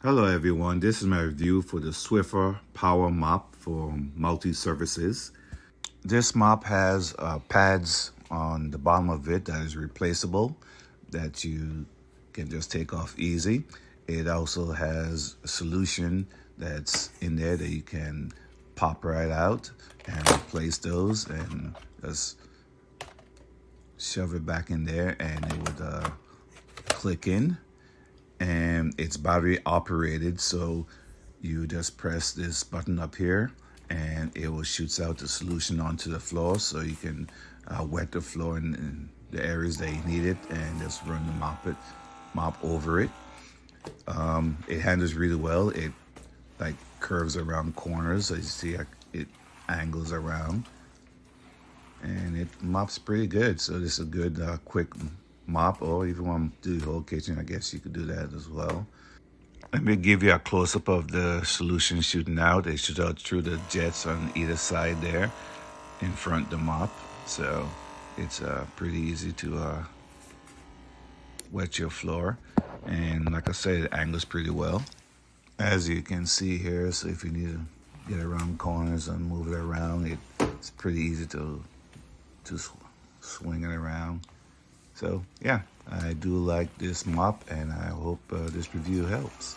Hello everyone, this is my review for the Swiffer Power Mop for multi-surfaces. This mop has pads on the bottom of it that is replaceable that you can just take off easy. It also has a solution that's in there that you can pop right out and replace those and just shove it back in there and it would click in. And it's battery operated, so you just press this button up here and it will shoots out the solution onto the floor, so you can wet the floor in the areas that you need it and just run the mop over it. It handles really well. It like curves around corners, so you see it angles around, and it mops pretty good. So this is a good quick mop, or if you want to do the whole kitchen, I guess you could do that as well. Let me give you a close-up of the solution shooting out. It shoots out through the jets on either side there in front of the mop, so it's pretty easy to wet your floor. And like I said, it angles pretty well, as you can see here. So if you need to get around corners and move it around, it's pretty easy to swing it around. So yeah, I do like this mop, and I hope this review helps.